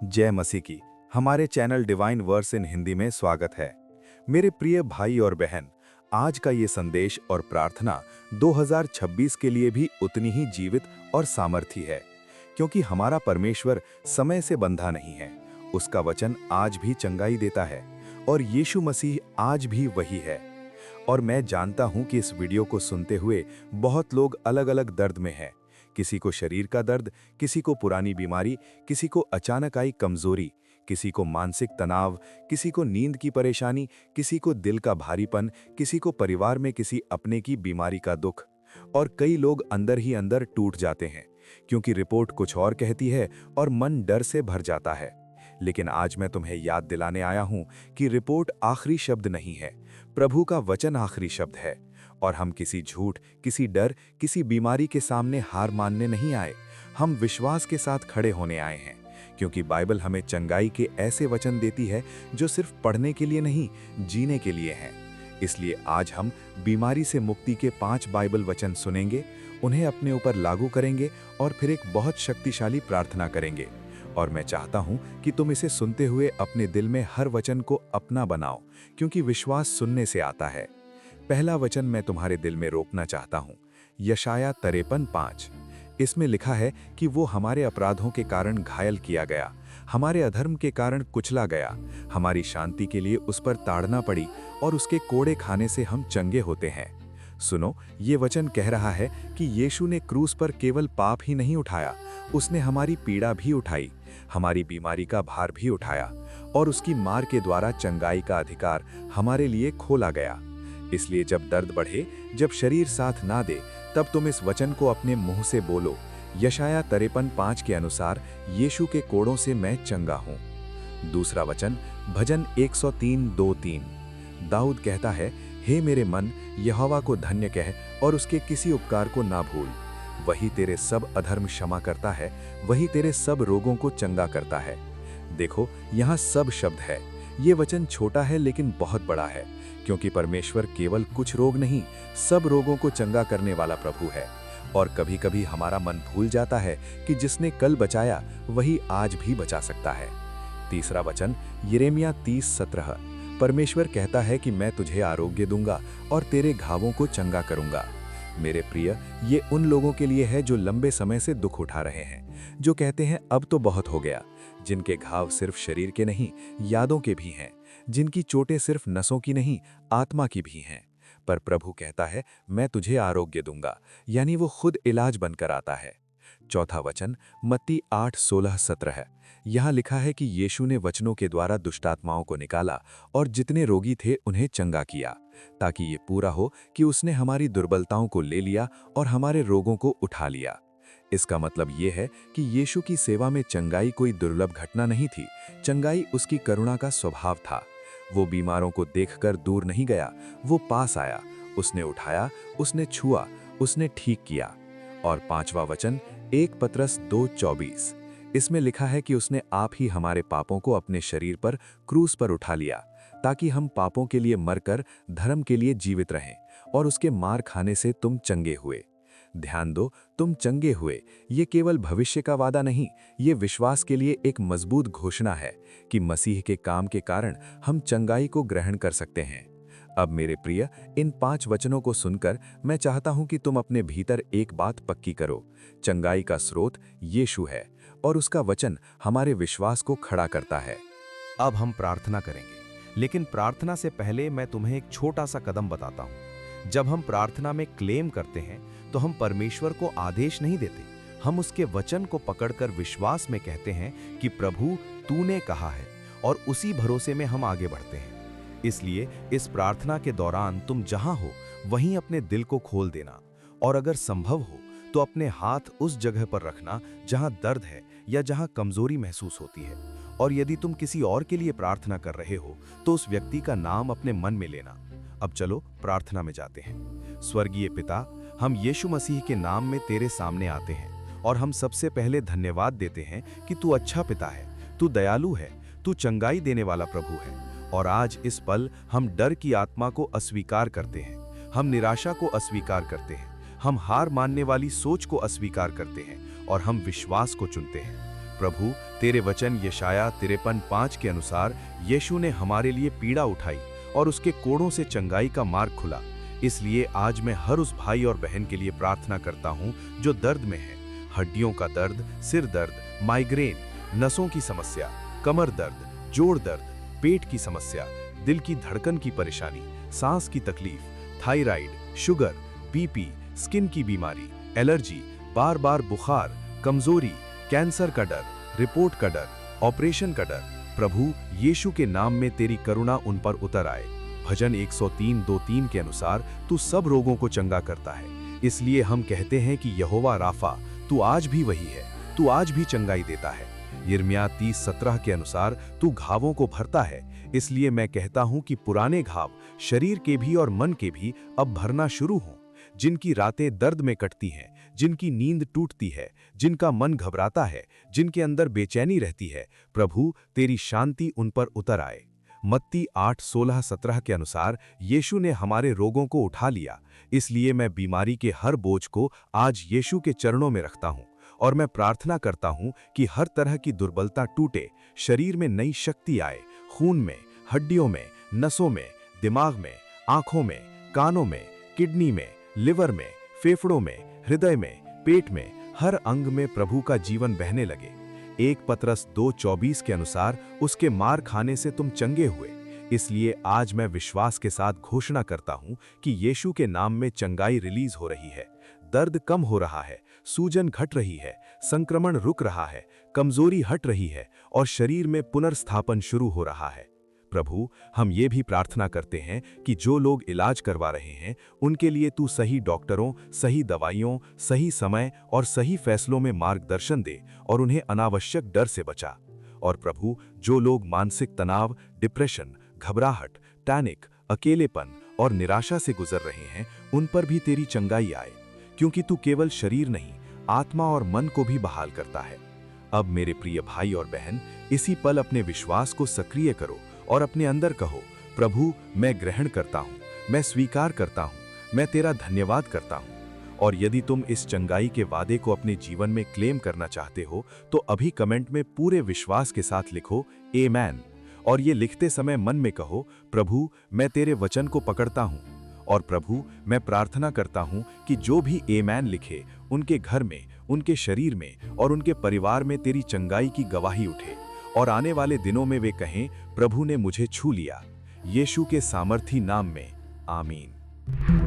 जय मसीह की हमारे चैनल डिवाइन वर्स इन हिंदी में स्वागत है। मेरे प्रिय भाई और बहन, आज का ये संदेश और प्रार्थना 2026 के लिए भी उतनी ही जीवित और सामर्थी है, क्योंकि हमारा परमेश्वर समय से बंधा नहीं है। उसका वचन आज भी चंगाई देता है और यीशु मसीह आज भी वही है। और मैं जानता हूं कि इस वीडियो को सुनते हुए बहुत लोग अलग-अलग दर्द में हैं। किसी को शरीर का दर्द, किसी को पुरानी बीमारी, किसी को अचानक आई कमजोरी, किसी को मानसिक तनाव, किसी को नींद की परेशानी, किसी को दिल का भारीपन, किसी को परिवार में किसी अपने की बीमारी का दुख। और कई लोग अंदर ही अंदर टूट जाते हैं, क्योंकि रिपोर्ट कुछ और कहती है और मन डर से भर जाता है। लेकिन आज मैं तुम्हें याद दिलाने आया हूं कि रिपोर्ट आखिरी शब्द नहीं है, प्रभु का वचन आखिरी शब्द है। और हम किसी झूठ, किसी डर, किसी बीमारी के सामने हार मानने नहीं आए, हम विश्वास के साथ खड़े होने आए हैं। क्योंकि बाइबल हमें चंगाई के ऐसे वचन देती है जो सिर्फ पढ़ने के लिए नहीं, जीने के लिए हैं। इसलिए आज हम बीमारी से मुक्ति के 5 बाइबल वचन सुनेंगे, उन्हें अपने ऊपर लागू करेंगे और फिर एक बहुत शक्तिशाली प्रार्थना करेंगे। और मैं चाहता हूं कि तुम इसे सुनते हुए अपने दिल में हर वचन को अपना बनाओ, क्योंकि विश्वास सुनने से आता है। पहला वचन मैं तुम्हारे दिल में रोपना चाहता हूं, यशाया 53:5। इसमें लिखा है कि वो हमारे अपराधों के कारण घायल किया गया, हमारे अधर्म के कारण कुचला गया, हमारी शांति के लिए उस पर ताड़ना पड़ी और उसके कोड़े खाने से हम चंगे होते हैं। सुनो, ये वचन कह रहा है कि यीशु ने क्रूस पर केवल पाप ही नहीं उठाया, उसने हमारी पीड़ा भी उठाई, हमारी बीमारी का भार भी उठाया, और उसकी मार के द्वारा चंगाई का अधिकार हमारे लिए खोला गया। इसलिए जब दर्द बढ़े, जब शरीर साथ ना दे, तब तुम इस वचन को अपने मुंह से बोलो, यशाया 53:5 के अनुसार यीशु के कोड़ों से मैं चंगा हूं। दूसरा वचन भजन 103:2-3। दाऊद कहता है, हे मेरे मन, यहोवा को धन्य कह और उसके किसी उपकार को ना भूल। वही तेरे सब अधर्म क्षमा करता है, वही तेरे सब रोगों को चंगा करता है। देखो, यहाँ सब शब्द है। ये वचन छोटा है लेकिन बहुत बड़ा है, क्योंकि परमेश्वर केवल कुछ रोग नहीं, सब रोगों को चंगा करने वाला प्रभु है। और कभी-कभी हमारा मन भूल जाता है कि जिसने कल बचाया वही आज भी बचा सकता है। तीसरा वचन यिर्मयाह 30:17। परमेश्वर कहता है कि मैं तुझे आरोग्य दूंगा और तेरे घावों को चंगा करूंगा। मेरे प्रिय, ये उन लोगों के लिए है जो लंबे समय से दुख उठा रहे हैं, जो कहते हैं अब तो बहुत हो गया, जिनके घाव सिर्फ शरीर के नहीं, यादों के भी हैं, जिनकी चोटें सिर्फ नसों की नहीं, आत्मा की भी हैं। पर प्रभु कहता है, मैं तुझे आरोग्य दूंगा, यानी वो खुद इलाज बनकर आता है। चौथा वचन मत्ती 8:16-17 है। यहाँ लिखा है कि यीशु ने वचनों के द्वारा दुष्टात्माओं को निकाला और जितने रोगी थे उन्हें चंगा किया, ताकि ये पूरा हो कि उसने हमारी दुर्बलताओं को ले लिया और हमारे रोगों को उठा लिया। इसका मतलब ये है कि यीशु की सेवा में चंगाई कोई दुर्लभ घटना नहीं थी, चंगाई उसकी करुणा का स्वभाव था। वो बीमारों को देखकर दूर नहीं गया, वो पास आया, उसने उठाया, उसने छुआ, उसने ठीक किया। और 5वां वचन 1 पतरस 2:24। इसमें लिखा है कि उसने आप ही हमारे पापों को अपने शरीर पर क्रूस पर उठा लिया, ताकि हम पापों के लिए मरकर धर्म के लिए जीवित रहें, और उसके मार खाने से तुम चंगे हुए। ध्यान दो, तुम चंगे हुए, ये केवल भविष्य का वादा नहीं, ये विश्वास के लिए एक मजबूत घोषणा है कि मसीह के काम के कारण हम चंगाई को ग्रहण कर सकते हैं। अब मेरे प्रिय, इन 5 वचनों को सुनकर मैं चाहता हूं कि तुम अपने भीतर एक बात पक्की करो, चंगाई का स्रोत यीशु है और उसका वचन हमारे विश्वास को खड़ा करता है। अब हम प्रार्थना करेंगे, लेकिन प्रार्थना से पहले मैं तुम्हें एक छोटा सा कदम बताता हूं। जब हम प्रार्थना में क्लेम करते हैं तो हम परमेश्वर को आदेश नहीं देते, हम उसके वचन को पकड़कर विश्वास में कहते हैं कि प्रभु तूने कहा है, और उसी भरोसे में हम आगे बढ़ते हैं। इसलिए इस प्रार्थना के दौरान तुम जहां हो वहीं अपने दिल को खोल देना, और अगर संभव हो तो अपने हाथ उस जगह पर रखना जहां दर्द है या जहां कमजोरी महसूस होती है। और यदि तुम किसी और के लिए प्रार्थना कर रहे हो तो उस व्यक्ति का नाम अपने मन में लेना। अब चलो प्रार्थना में जाते हैं। स्वर्गीय पिता, हम यीशु मसीह के नाम में तेरे सामने आते हैं और हम सबसे पहले धन्यवाद देते हैं कि तू अच्छा पिता है, तू दयालु है, तू चंगाई देने वाला प्रभु है। और आज इस पल हम डर की आत्मा को अस्वीकार करते हैं, हम निराशा को अस्वीकार करते हैं, हम हार मानने वाली सोच को अस्वीकार करते हैं और हम विश्वास को चुनते हैं। प्रभु, तेरे वचन यशाया 53:5 के अनुसार यीशु ने हमारे लिए पीड़ा उठाई और उसके कोड़ों से चंगाई का मार्ग खुला। इसलिए आज मैं हर उस भाई और बहन के लिए प्रार्थना करता हूँ जो दर्द में है। हड्डियों का दर्द, सिर दर्द, माइग्रेन, नसों की समस्या, कमर दर्द, जोड़ दर्द, पेट की समस्या, दिल की धड़कन की परेशानी, सांस की तकलीफ, थायराइड, शुगर, बीपी, स्किन की बीमारी, एलर्जी, बार बार बुखार, कमजोरी, कैंसर का डर, रिपोर्ट का डर, ऑपरेशन का डर, प्रभु यीशु के नाम में तेरी करुणा उन पर उतर आए। भजन 103:2-3 के अनुसार तू सब रोगों को चंगा करता है। इसलिए हम कहते हैं कि यहोवा राफा, तू आज भी वही है, तू आज भी चंगाई देता है। यिर्मयाह 30:17 के अनुसार तू घावों को भरता है। इसलिए मैं कहता हूं कि पुराने घाव शरीर के भी और मन के भी अब भरना शुरू हों। जिनकी रातें दर्द में कटती हैं, जिनकी नींद टूटती है, जिनका मन घबराता है, जिनके अंदर बेचैनी रहती है, प्रभु तेरी शांति उन पर उतर आए। मत्ती 8:16-17 के अनुसार यीशु ने हमारे रोगों को उठा लिया। इसलिए मैं बीमारी के हर बोझ को आज यीशु के चरणों में रखता हूँ और मैं प्रार्थना करता हूँ कि हर तरह की दुर्बलता टूटे, शरीर में नई शक्ति आए, खून में, हड्डियों में, नसों में, दिमाग में, आंखों में, कानों में, किडनी में, लिवर में, फेफड़ों में, हृदय में, पेट में, हर अंग में प्रभु का जीवन बहने लगे। 1 पतरस 2:24 के अनुसार उसके मार खाने से तुम चंगे हुए। इसलिए आज मैं विश्वास के साथ घोषणा करता हूं कि यीशु के नाम में चंगाई रिलीज हो रही है। दर्द कम हो रहा है, सूजन घट रही है, संक्रमण रुक रहा है, कमजोरी हट रही है और शरीर में पुनर्स्थापन शुरू हो रहा है। प्रभु, हम ये भी प्रार्थना करते हैं कि जो लोग इलाज करवा रहे हैं, उनके लिए तू सही डॉक्टरों, सही दवाइयों, सही समय और सही फैसलों में मार्गदर्शन दे और उन्हें अनावश्यक डर से बचा। और प्रभु, जो लोग मानसिक तनाव, डिप्रेशन, घबराहट, टैनिक, अकेलेपन और निराशा से गुजर रहे हैं, उन पर भी तेरी चंगाई आए, क्योंकि तू केवल शरीर नहीं, आत्मा और मन को भी बहाल करता है। अब मेरे प्रिय भाई और बहन, इसी पल अपने विश्वास को सक्रिय करो और अपने अंदर कहो, प्रभु मैं ग्रहण करता हूँ, मैं स्वीकार करता हूँ, मैं तेरा धन्यवाद करता हूँ। और यदि तुम इस चंगाई के वादे को अपने जीवन में क्लेम करना चाहते हो, तो अभी कमेंट में पूरे विश्वास के साथ लिखो आमीन। और ये लिखते समय मन में कहो, प्रभु मैं तेरे वचन को पकड़ता हूँ। और प्रभु मैं प्रार्थना करता हूँ कि जो भी आमीन लिखे, उनके घर में, उनके शरीर में और उनके परिवार में तेरी चंगाई की गवाही उठे और आने वाले दिनों में वे कहें, प्रभु ने मुझे छू लिया। यीशु के सामर्थी नाम में, आमीन।